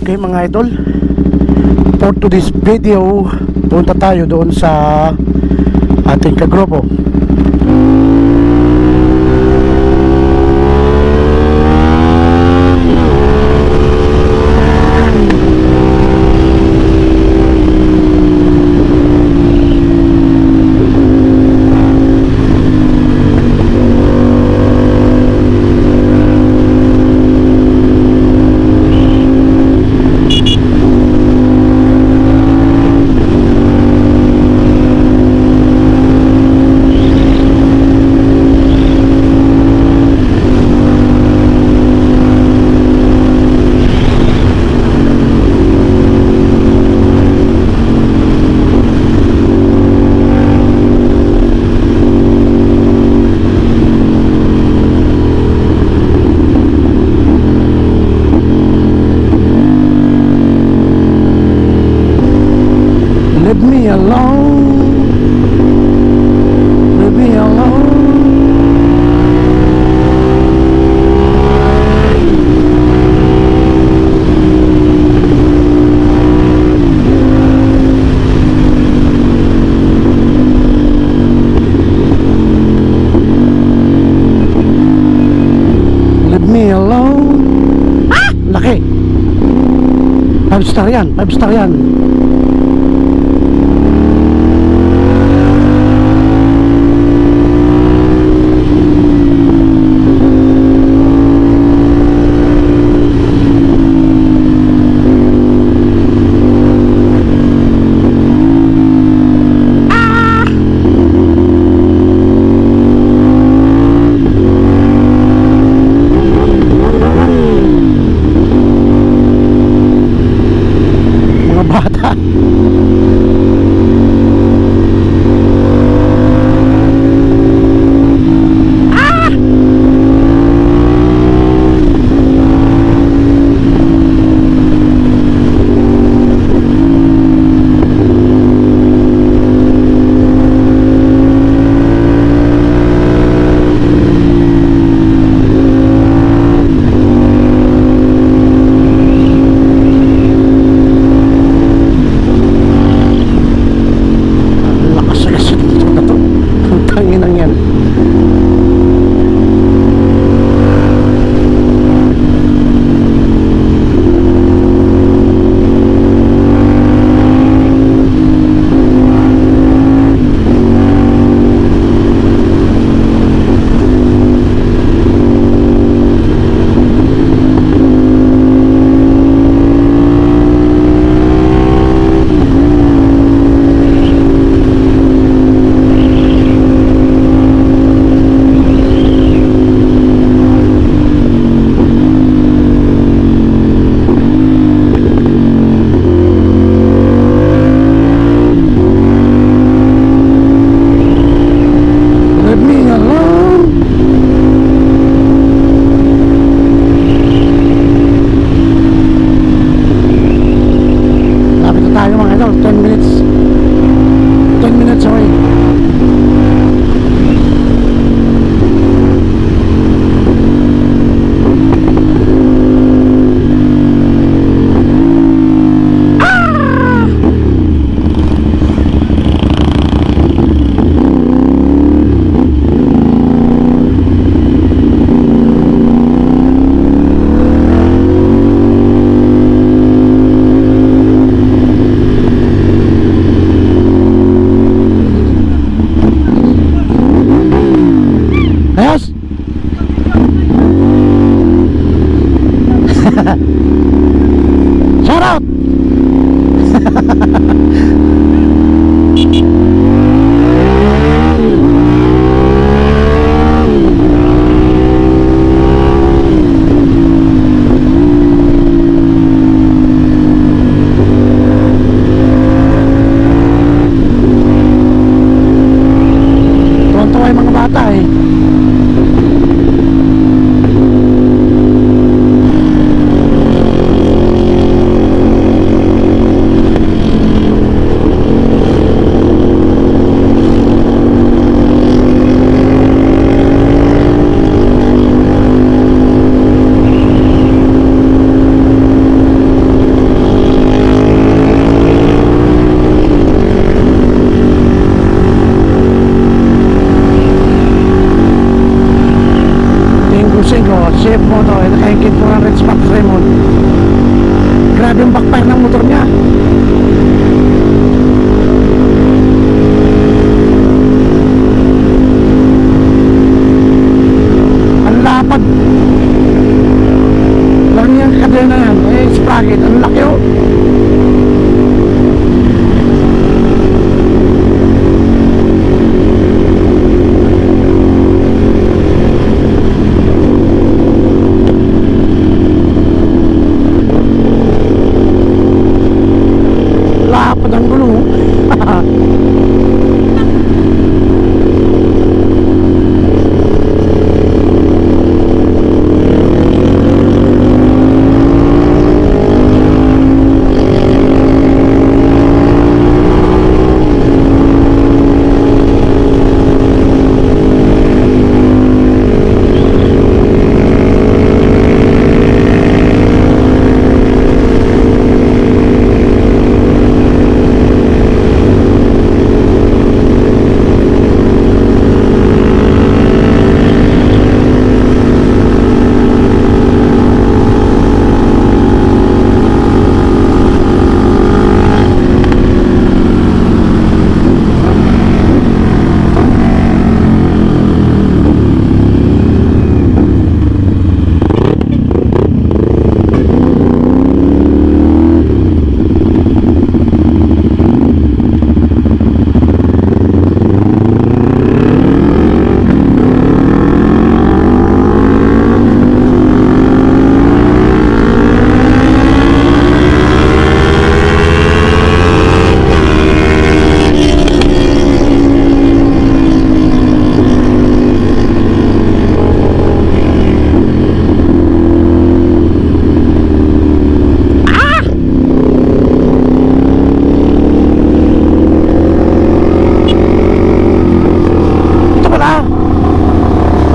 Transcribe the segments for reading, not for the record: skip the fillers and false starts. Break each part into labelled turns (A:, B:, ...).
A: Okay mga idol, for today's video, punta tayo doon sa ating kagrupo. Leave me alone. Leave me alone. Leave me alone. Ah! Laki. 5 star yan. 5 star yan. Bata. unboxing ko, safe mo to, nakaingkit ko ng Red Max Raymond. Grabe yung backfire ng motor niya. Ang lapad lang yung kadena yan, sprocket, ang laki oh. Lapad ang gulo.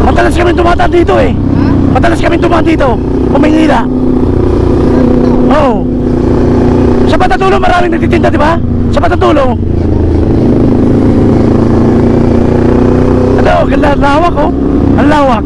A: Madalas kami dumadaan dito eh. Madalas kami dumadaan dito. Maynila. Oo. Sa Patatulo maraming nagtitinda, di ba? Sa Patatulo. Ano, ganda, lawak oh. Ang lawak.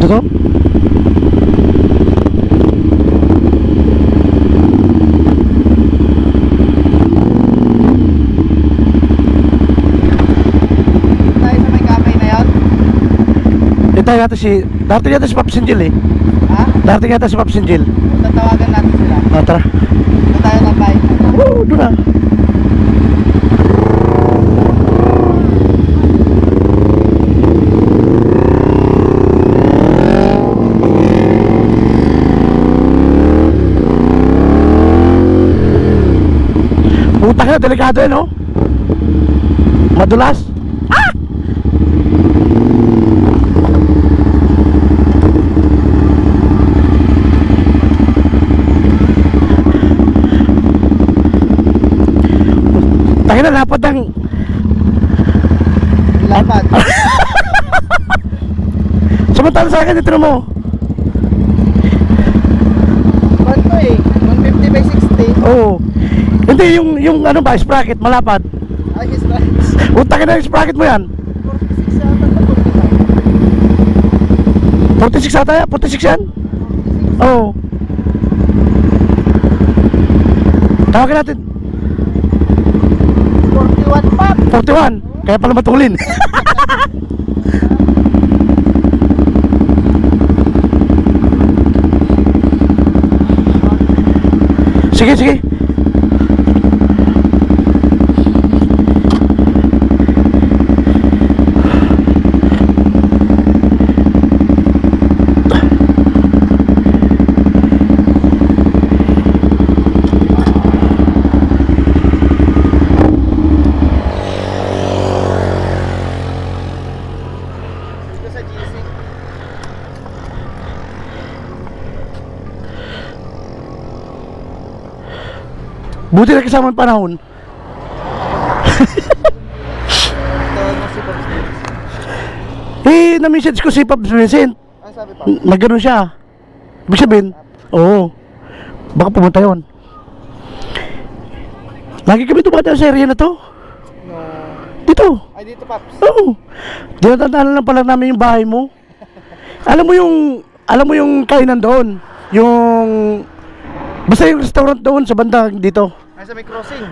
A: Ito?
B: Tayo sa may kamay na yan?
A: Ito yata darating yata si Pops Angel eh.
B: Ha?
A: Darating yata si Pops Angel.
B: Tatawagan natin sila.
A: Tara.
B: Doon tayo na bike.
A: Doon na. Putang na, delikado eh, no? Madulas. Ah! Tangin na, lapad ng...
B: Lapad.
A: Samantala sa akin, ito mo.
B: Kwanto eh? 150 by 60.
A: Oo. Hindi, yung ano ba, sprocket, malapad.
B: Ay, his right.
A: Utangin na yung sprocket mo yan.
B: 46
A: 46 ata yan?
B: yata, 45.
A: 46 yan? Oo. Tawagin natin.
B: 41 pa.
A: 41. Kaya pala matulin. Sige Sige, sige.
B: Dito sa GC.
A: Buti na kasama ang panahon.
B: Tawag mo si Pops Davis.
A: Na-message ko si Pops Vincent.
B: Ano sabi pa?
A: Nagganon siya. Ibig sabihin, oo. Baka pumunta yun. Lagi kami tumatay sa area na to.
B: No.
A: Dito.
B: Ay, dito Pops.
A: Oo. Dinatandaan lang pala namin yung bahay mo. Alam mo yung kainan doon. Basta yung restaurant doon sa banda dito.
B: Ay, sa may crossing.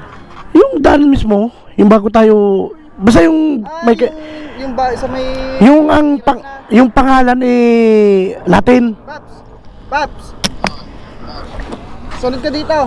A: Yung daan mismo, yung bago tayo, basta yung
B: Ah,
A: may,
B: yung ba, sa may...
A: yung pangalan Latin.
B: Paps! Paps! Sunod ka dito!